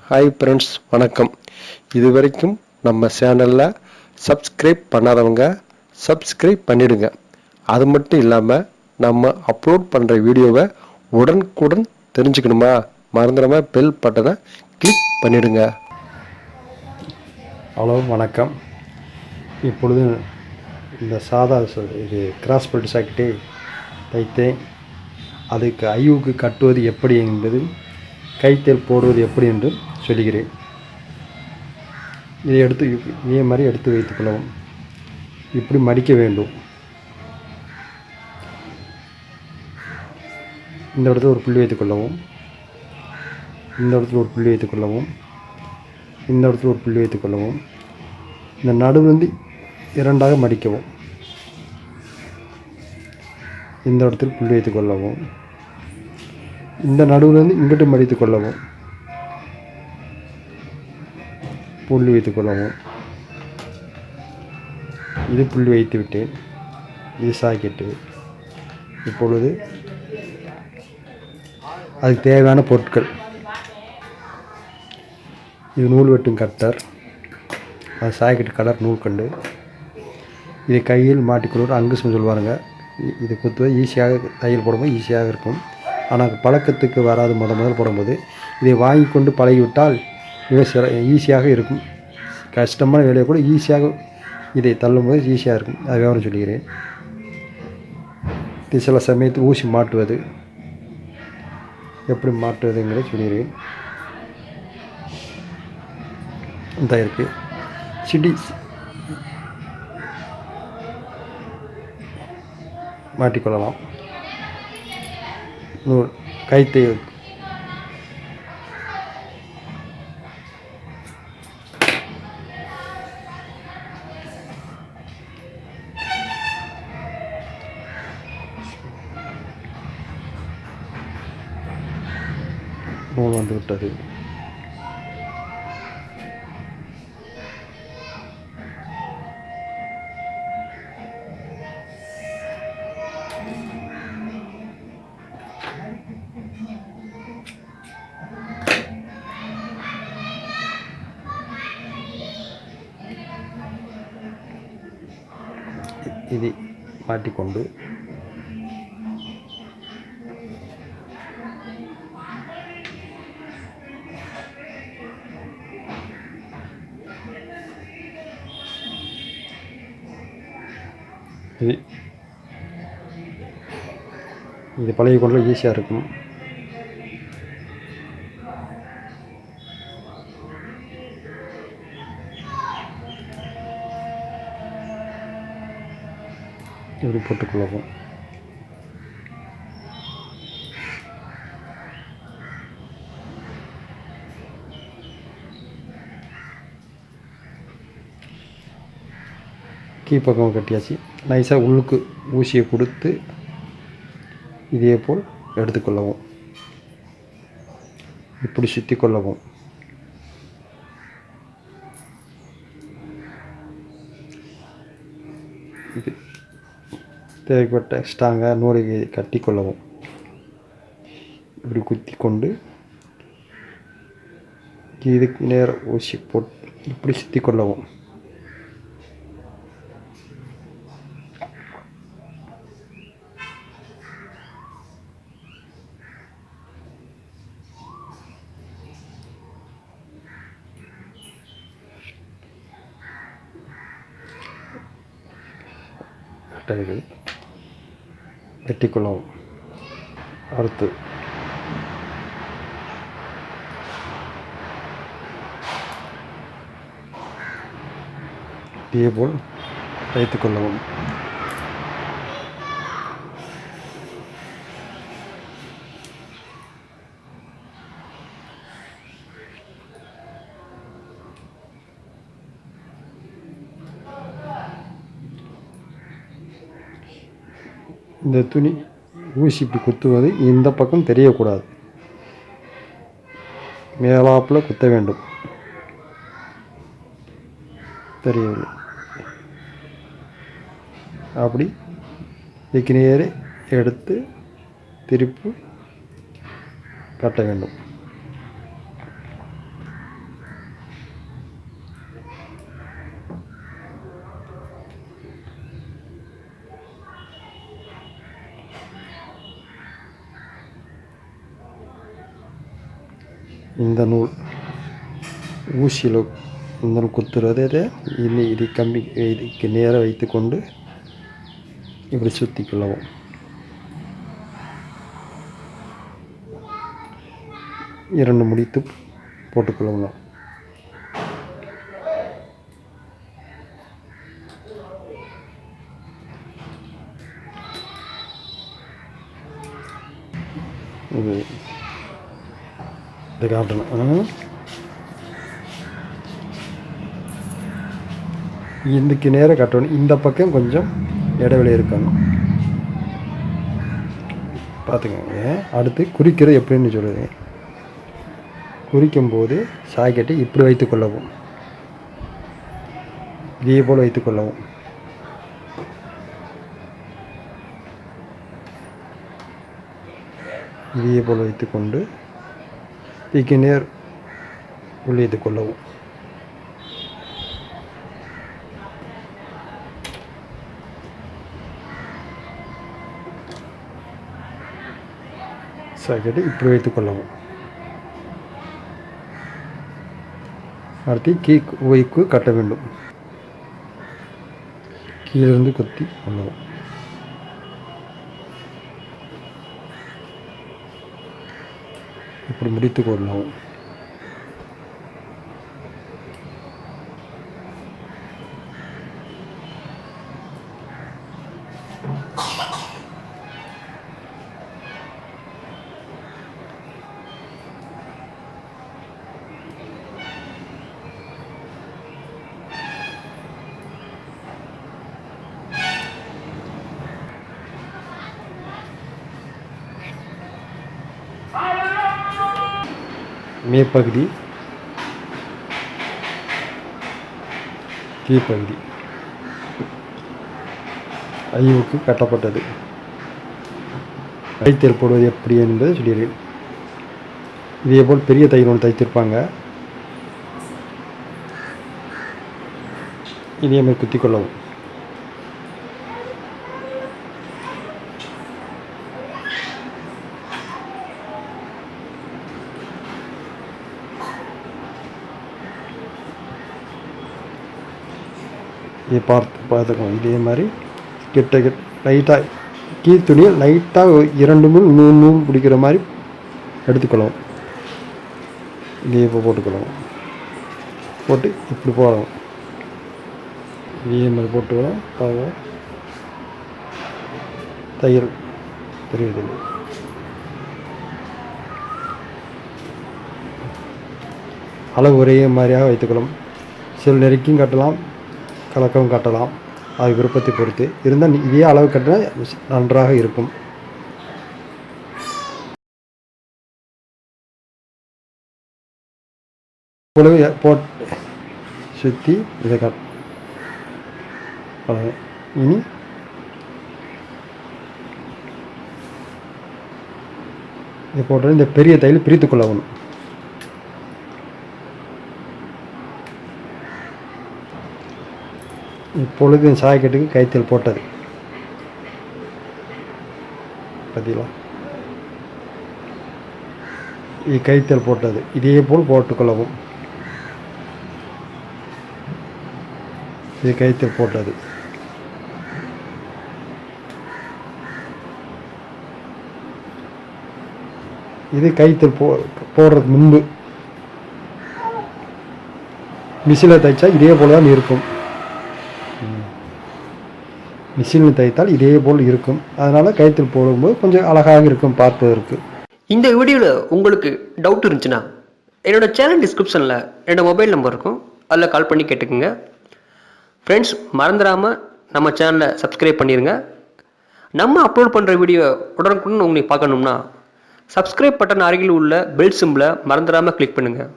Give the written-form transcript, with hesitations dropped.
Hi friends, வணக்கம். இது வரைக்கும் நம்ம சேனலில் சப்ஸ்கிரைப் பண்ணாதவங்க சப்ஸ்கிரைப் பண்ணிடுங்க. அது மட்டும் இல்லாமல் நம்ம அப்லோட் பண்ணுற வீடியோவை உடனுக்குடன் தெரிஞ்சுக்கணுமா, மறந்துடாம பெல் பட்டனை கிளிக் பண்ணிடுங்க. ஹலோ, வணக்கம். இப்பொழுது இந்த இது கிராஸ் பெல்ட் சாக்கெட்டை தைத்தேன். அதுக்கு ஐவுக்கு கட்டுவது எப்படி என்பது, கைத்தேல் போடுவது எப்படி என்று சொல்கிறேன். இதை இதே மாதிரி எடுத்து வைத்துக்கொள்ளவும். இப்படி மடிக்க வேண்டும். இந்த இடத்துல ஒரு புள்ளி வைத்துக்கொள்ளவும், இந்த இடத்துல ஒரு புள்ளி வைத்துக்கொள்ளவும், இந்த இடத்துல ஒரு புள்ளி வைத்துக்கொள்ளவும். இந்த நடுவிலிருந்து இரண்டாக மடிக்கவும். இந்த இடத்தில் புள்ளி வைத்துக்கொள்ளவும், இந்த நடுவிலிருந்து இங்கிட்டு மடித்து கொள்ளவும், புள்ளி வைத்துக்கொள்ளவும். இது புள்ளி வைத்து விட்டேன். இது சாக்கெட்டு. இப்பொழுது அதுக்கு தேவையான பொருட்கள், இது நூல் வெட்டும் கட்டர், அது சாக்கெட்டு கலர் நூல்கண்டு, இதை கையில் மாட்டிக்கொள்வது அங்குசம் சொல்லுவாருங்க. இது குத்துவது ஈஸியாக, தையல் போடும்போது ஈஸியாக இருக்கும். ஆனால் பழக்கத்துக்கு வராது. முதல் போடும்போது இதை வாங்கி கொண்டு பழகிவிட்டால் ஈஸியாக இருக்கும். கஷ்டமான வேலையை கூட ஈஸியாக இதை தள்ளும்போது ஈஸியாக இருக்கும். அது விவரம் சொல்லுகிறேன். இது சில சமயத்தில் ஊசி மாட்டுவது எப்படி மாட்டுவதுங்கிறத சொல்லுகிறேன். இந்த இருக்குது சிடி மாட்டிக்கொள்ளலாம். நூல் கைத்தையல் நூல் வந்து விட்டது. இதை மாட்டிக்கொண்டு இது பழகிக்கொள்ள ஈஸியாக இருக்கும். இப்படி போட்டுக்கொள்ளவும். கீழ்ப்பக்கம் கட்டியாச்சு. நைஸாக உள்ளுக்கு ஊசியை கொடுத்து இதே போல் எடுத்துக்கொள்ளவும். இப்படி சுற்றி கொள்ளவும். இது தேவைப்பட்ட ஸ்ட்ராங்காக நூலை கட்டி கொள்ளவும். இப்படி குத்தி கொண்டு இதுக்கு நேர ஊசி போட்டு இப்படி சுற்றி கொள்ளவும். வெட்டிக்கொள்ளவும். அடுத்து இதேபோல் வைத்துக்கொள்ளவும். இந்த துணி ஊசி இப்படி குத்துவது இந்த பக்கம் தெரியக்கூடாது. மேலாப்பில் குத்த வேண்டும். தெரியவில்லை. அப்படி இதுக்கு நேரே எடுத்து திருப்பி கட்ட வேண்டும். இந்த நூல் ஊசியில் இந்த நூல் குத்துறது இது கம்பி இதுக்கு நேராக வைத்து கொண்டு இப்படி சுற்றி கொள்ளவும். இரண்டு முடித்து போட்டுக்கொள்ளவும். இதை காட்டணும். இதுக்கு நேராக காட்டணும். இந்த பக்கம் கொஞ்சம் இடைவெளி இருக்கணும். பார்த்துக்கோங்க. அடுத்து குறிக்கிறது எப்படின்னு சொல்லுது. குறிக்கும்போது சாக்கெட்டை இப்படி வைத்து கொள்ளவும். இதே போல் வைத்து கொள்ளவும். இதே போல் வைத்துக்கொண்டு இதுக்கு நேர் உள்ளித்து கொள்ளவும். சாக்கெட்டை இப்படி வைத்துக் கொள்ளவும். அடுத்து கீக்கு கட்ட வேண்டும். கீழிருந்து குத்தி கொள்ளவும். இப்படி முடித்து கொள்ளவும். மேற்பகுதி கீழ்ப்பகுதி ஐவுக்கு கட்டப்பட்டது. தைத்தல் போடுவது எப்படி என்பதை சொல்லியிருக்கேன். இதேபோல் பெரிய தையல் ஒன்று தைத்திருப்பாங்க. இதே மாதிரி குத்தி கொள்ளவும். இதை பார்த்துக்கணும். இதே மாதிரி கிட்ட லைட்டாக கீழ் துணியில் லைட்டாக 2 நூல் 3 நூல் பிடிக்கிற மாதிரி எடுத்துக்கொள்ளவும். இதே இப்போ போட்டுக்கொள்ளவும். போட்டு இப்படி போடணும். இதே மாதிரி போட்டுக்கலாம். தையல் தெரியுது. அளவு ஒரே மாதிரியாக வைத்துக்கொள்ளும். சில நெருக்கியும் கட்டலாம், கலக்கவும் கட்டலாம். அது விருப்பத்தை பொறுத்து இருந்தால் இதே அளவு கட்டினா நன்றாக இருக்கும். போட்டு சுற்றி இதை இனி இதை போட்டு இந்த பெரிய தையல் பிரித்து கொள்ளவும். இப்பொழுது சாக்கெட்டுக்கு கைத்தல் போட்டது பார்த்தீங்களா? இது கைத்தல் போட்டது. இதே போல் போட்டுக்கொள்ளவும். இது கைத்தல் போட்டது. இது கைத்தல் போடுறதுக்கு முன்பு மிஷினில் தைச்சா இதே போல் தான் இருக்கும். மிஷினில் தைத்தால் இதே போல் இருக்கும். அதனால் கைத்தல் போடும்போது கொஞ்சம் அழகாக இருக்கும் பார்ப்பதற்கு. இந்த வீடியோவில் உங்களுக்கு டவுட் இருந்துச்சுன்னா என்னோட சேனல் டிஸ்கிரிப்ஷனில் என்னோடய மொபைல் நம்பர் இருக்கும், அதில் கால் பண்ணி கேட்டுக்குங்க. ஃப்ரெண்ட்ஸ், மறந்துடாமல் நம்ம சேனலை சப்ஸ்கிரைப் பண்ணிடுங்க. நம்ம அப்லோட் பண்ணுற வீடியோ உடனுக்குடன் உங்களுக்கு பார்க்கணும்னா சப்ஸ்கிரைப் பட்டன் அருகில் உள்ள பெல் சிம்பிளை மறந்துடாமல் கிளிக் பண்ணுங்கள்.